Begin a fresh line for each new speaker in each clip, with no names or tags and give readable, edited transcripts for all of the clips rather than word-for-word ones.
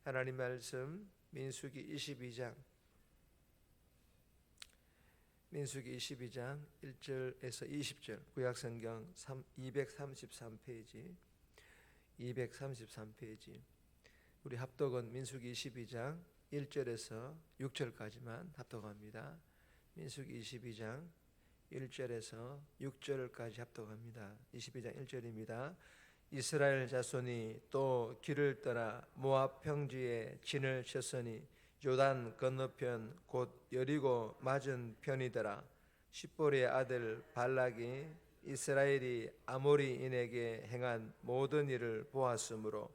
하나님 말씀 민수기 22장 1절에서 20절 구약성경 233페이지 우리 합독은 민수기 22장 1절에서 6절까지만 합독합니다. 민수기 22장 1절에서 6절까지 합독합니다. 22장 1절입니다. 이스라엘 자손이 또 길을 떠나 모압 평지에 진을 쳤으니 요단 건너편 곧 여리고 맞은 편이더라. 십볼의 아들 발락이 이스라엘이 아모리인에게 행한 모든 일을 보았으므로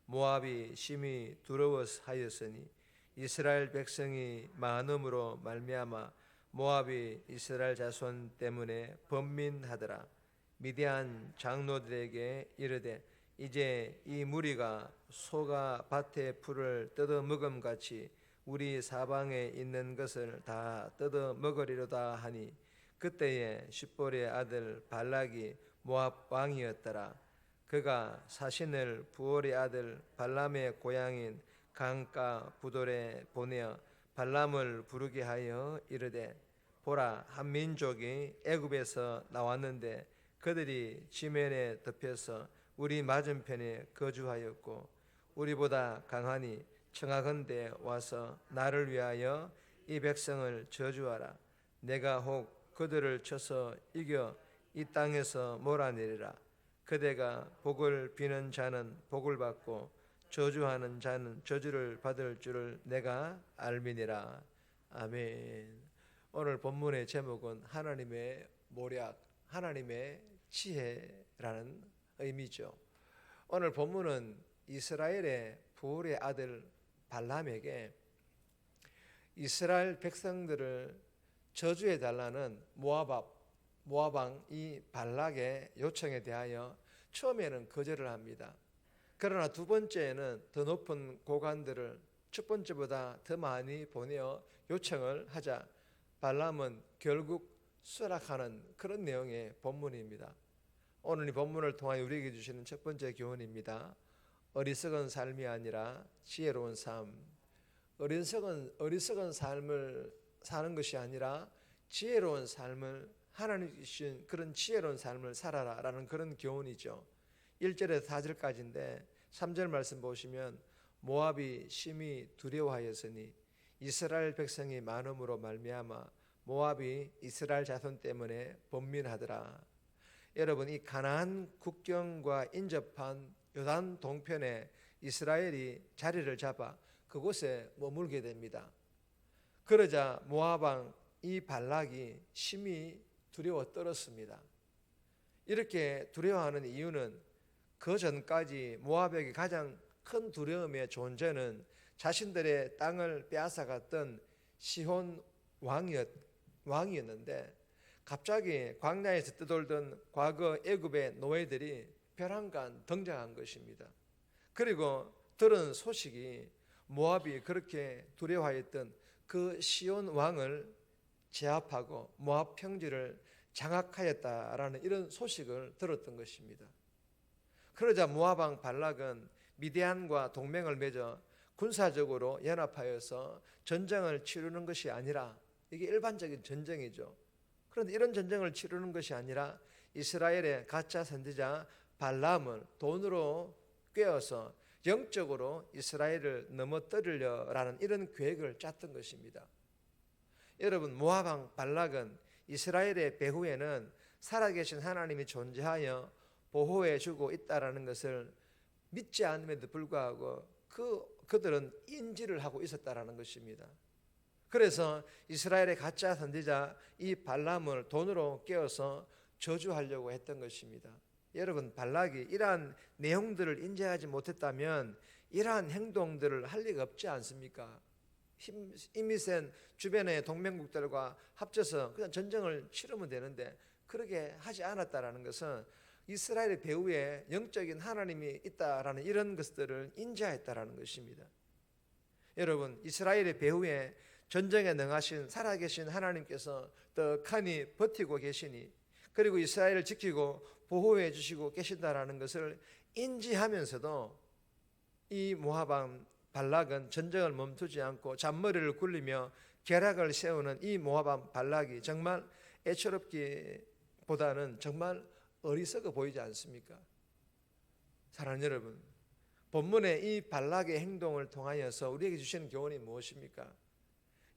모압이 심히 두려워하였으니 이스라엘 백성이 많음으로 말미암아 모압이 이스라엘 자손 때문에 번민하더라. 미디안 장로들에게 이르되 이제 이 무리가 소가 밭의 풀을 뜯어 먹음같이 우리 사방에 있는 것을 다 뜯어 먹으리로다 하니 그때에 십볼의 아들 발락이 모압 왕이었더라. 그가 사신을 부올의 아들 발람의 고향인 강가 부돌에 보내어 발람을 부르게 하여 이르되 보라, 한 민족이 애굽에서 나왔는데 그들이 지면에 덮여서 우리 맞은편에 거주하였고 우리보다 강하니 청하건대 와서 나를 위하여 이 백성을 저주하라. 내가 혹 그들을 쳐서 이겨 이 땅에서 몰아내리라. 그대가 복을 비는 자는 복을 받고 저주하는 자는 저주를 받을 줄을 내가 알미니라. 아멘. 오늘 본문의 제목은 하나님의 모략, 하나님의 지혜라는 의미죠. 오늘 본문은 이스라엘의 부올의 아들 발람에게 이스라엘 백성들을 저주해 달라는 모압왕 이 발락의 요청에 대하여 처음에는 거절을 합니다. 그러나 두 번째에는 더 높은 고관들을 첫 번째보다 더 많이 보내어 요청을 하자 발람은 결국 수락하는 그런 내용의 본문입니다. 오늘 이 본문을 통하여 우리에게 주시는 첫 번째 교훈입니다. 어리석은 삶이 아니라 지혜로운 삶. 어리석은 삶을 사는 것이 아니라 지혜로운 삶을, 하나님 주신 그런 지혜로운 삶을 살아라라는 그런 교훈이죠. 1절에서 4절까지인데 3절 말씀 보시면 모압이 심히 두려워하였으니 이스라엘 백성이 많음으로 말미암아 모압이 이스라엘 자손 때문에 번민하더라. 여러분, 이 가나안 국경과 인접한 요단 동편에 이스라엘이 자리를 잡아 그곳에 머물게 됩니다. 그러자 모압왕 이 발락이 심히 두려워 떨었습니다. 이렇게 두려워하는 이유는 그 전까지 모압에게 가장 큰 두려움의 존재는 자신들의 땅을 빼앗아갔던 시혼 왕이었는데 갑자기 광야에서 떠돌던 과거 애굽의 노예들이 벼랑간 등장한 것입니다. 그리고 들은 소식이 모압이 그렇게 두려워했던 그 시온 왕을 제압하고 모압 평지를 장악하였다라는 이런 소식을 들었던 것입니다. 그러자 모압 왕 발락은 미디안과 동맹을 맺어 군사적으로 연합하여서 전쟁을 치르는 것이 아니라, 이게 일반적인 전쟁이죠. 그런데 이런 전쟁을 치르는 것이 아니라 이스라엘의 가짜 선지자 발람을 돈으로 꿰어서 영적으로 이스라엘을 넘어뜨리려라는 이런 계획을 짰던 것입니다. 여러분, 모압 왕 발락은 이스라엘의 배후에는 살아계신 하나님이 존재하여 보호해 주고 있다라는 것을 믿지 않음에도 불구하고 그들은 인지를 하고 있었다라는 것입니다. 그래서 이스라엘의 가짜 선지자 이 발람을 돈으로 깨어서 저주하려고 했던 것입니다. 여러분, 발락이 이러한 내용들을 인지하지 못했다면 이러한 행동들을 할 리가 없지 않습니까? 힘이 센 주변의 동맹국들과 합쳐서 그냥 전쟁을 치르면 되는데 그렇게 하지 않았다라는 것은 이스라엘의 배후에 영적인 하나님이 있다라는 이런 것들을 인지했다라는 것입니다. 여러분, 이스라엘의 배후에 전쟁에 능하신 살아계신 하나님께서 떡하니 버티고 계시니, 그리고 이스라엘을 지키고 보호해 주시고 계신다라는 것을 인지하면서도 이 모압 왕 발락은 전쟁을 멈추지 않고 잔머리를 굴리며 계략을 세우는 이 모압 왕 발락이 정말 애처롭기보다는 정말 어리석어 보이지 않습니까? 사랑하는 여러분, 본문의 이 발락의 행동을 통하여서 우리에게 주시는 교훈이 무엇입니까?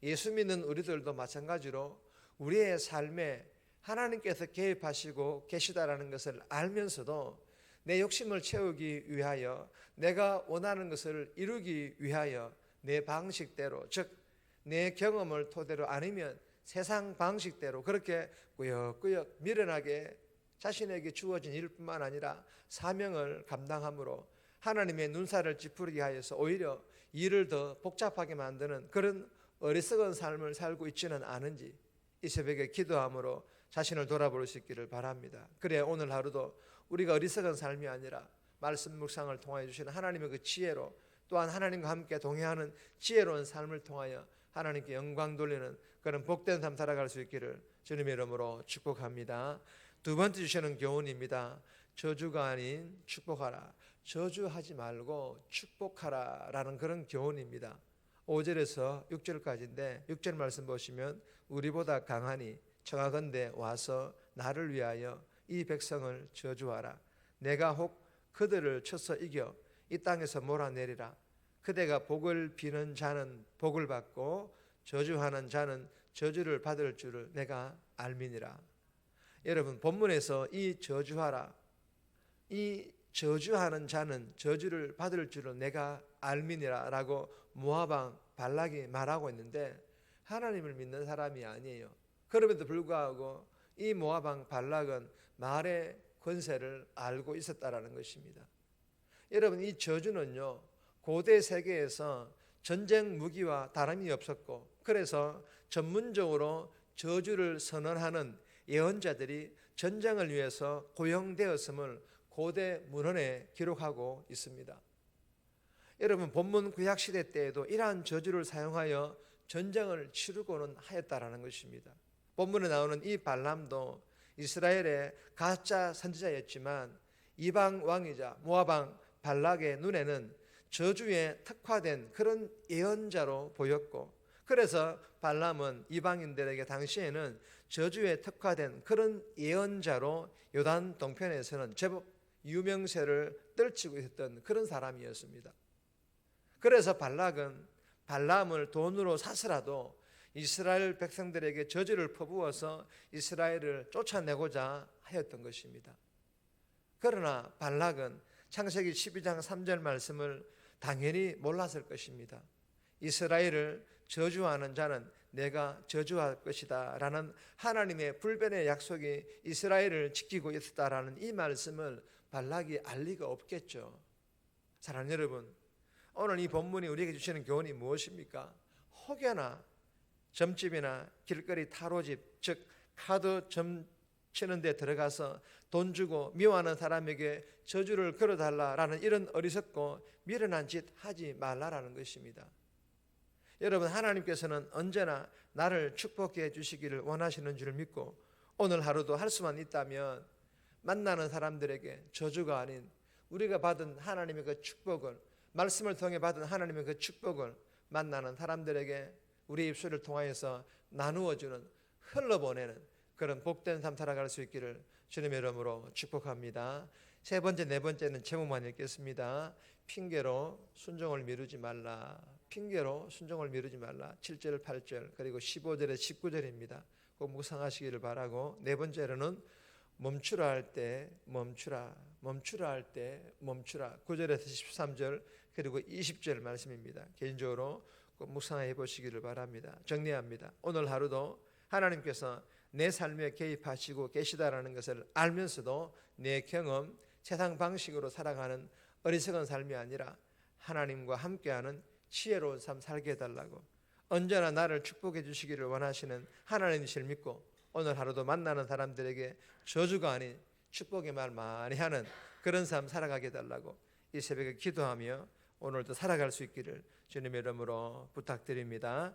예수 믿는 우리들도 마찬가지로 우리의 삶에 하나님께서 개입하시고 계시다라는 것을 알면서도 내 욕심을 채우기 위하여, 내가 원하는 것을 이루기 위하여 내 방식대로, 즉 내 경험을 토대로 아니면 세상 방식대로 그렇게 꾸역꾸역 미련하게 자신에게 주어진 일뿐만 아니라 사명을 감당함으로 하나님의 눈살을 찌푸리게 하여서 오히려 일을 더 복잡하게 만드는 그런 어리석은 삶을 살고 있지는 않은지 이 새벽에 기도함으로 자신을 돌아볼 수 있기를 바랍니다. 그래 오늘 하루도 우리가 어리석은 삶이 아니라 말씀 묵상을 통하여 주시는 하나님의 그 지혜로, 또한 하나님과 함께 동행하는 지혜로운 삶을 통하여 하나님께 영광 돌리는 그런 복된 삶 살아갈 수 있기를 주님의 이름으로 축복합니다. 두 번째 주시는 교훈입니다. 저주가 아닌 축복하라. 저주하지 말고 축복하라 라는 그런 교훈입니다. 5절에서 6절까지인데 6절 말씀 보시면 우리보다 강하니 청하건대 와서 나를 위하여 이 백성을 저주하라. 내가 혹 그들을 쳐서 이겨 이 땅에서 몰아내리라. 그대가 복을 비는 자는 복을 받고 저주하는 자는 저주를 받을 줄을 내가 알미니라. 여러분, 본문에서 이 저주하라, 이 저주하는 자는 저주를 받을 줄을 내가 알미니라 라고 모압 왕 발락이 말하고 있는데 하나님을 믿는 사람이 아니에요. 그럼에도 불구하고 이 모압 왕 발락은 말의 권세를 알고 있었다라는 것입니다. 여러분, 이 저주는요 고대 세계에서 전쟁 무기와 다름이 없었고, 그래서 전문적으로 저주를 선언하는 예언자들이 전쟁을 위해서 고용되었음을 고대 문헌에 기록하고 있습니다. 여러분, 본문 구약 시대 때에도 이러한 저주를 사용하여 전쟁을 치르고는 하였다라는 것입니다. 본문에 나오는 이 발람도 이스라엘의 가짜 선지자였지만 이방 왕이자 모압 왕 발락의 눈에는 저주에 특화된 그런 예언자로 보였고, 그래서 발람은 이방인들에게 당시에는 저주에 특화된 그런 예언자로 요단 동편에서는 제법 유명세를 떨치고 있었던 그런 사람이었습니다. 그래서 발락은 발람을 돈으로 사서라도 이스라엘 백성들에게 저주를 퍼부어서 이스라엘을 쫓아내고자 하였던 것입니다. 그러나 발락은 창세기 12장 3절 말씀을 당연히 몰랐을 것입니다. 이스라엘을 저주하는 자는 내가 저주할 것이다 라는 하나님의 불변의 약속이 이스라엘을 지키고 있었다라는 이 말씀을 발락이 알 리가 없겠죠. 사랑하는 여러분, 오늘 이 본문이 우리에게 주시는 교훈이 무엇입니까? 혹여나 점집이나 길거리 타로집, 즉 카드 점 치는 데 들어가서 돈 주고 미워하는 사람에게 저주를 걸어달라라는 이런 어리석고 미련한 짓 하지 말라라는 것입니다. 여러분, 하나님께서는 언제나 나를 축복해 주시기를 원하시는 줄 믿고 오늘 하루도 할 수만 있다면 만나는 사람들에게 저주가 아닌 우리가 받은 하나님의 그 축복을, 말씀을 통해 받은 하나님의 그 축복을 만나는 사람들에게 우리 입술을 통하여서 나누어주는, 흘러보내는 그런 복된 삶 살아갈 수 있기를 주님의 이름으로 축복합니다. 세 번째, 네 번째는 제목만 읽겠습니다. 핑계로 순종을 미루지 말라. 핑계로 순종을 미루지 말라. 7절, 8절 그리고 15절에 19절입니다. 꼭 묵상하시기를 바라고, 네 번째로는 멈추라 할 때 멈추라, 멈추라 할 때 멈추라. 9절에서 13절 그리고 20절 말씀입니다. 개인적으로 꼭 묵상해 보시기를 바랍니다. 정리합니다. 오늘 하루도 하나님께서 내 삶에 개입하시고 계시다라는 것을 알면서도 내 경험, 세상 방식으로 살아가는 어리석은 삶이 아니라 하나님과 함께하는 지혜로운 삶 살게 해달라고, 언제나 나를 축복해 주시기를 원하시는 하나님이실 믿고 오늘 하루도 만나는 사람들에게 저주가 아닌 축복의 말 많이 하는 그런 삶 살아가게 해달라고 이 새벽에 기도하며 오늘도 살아갈 수 있기를 주님의 이름으로 부탁드립니다.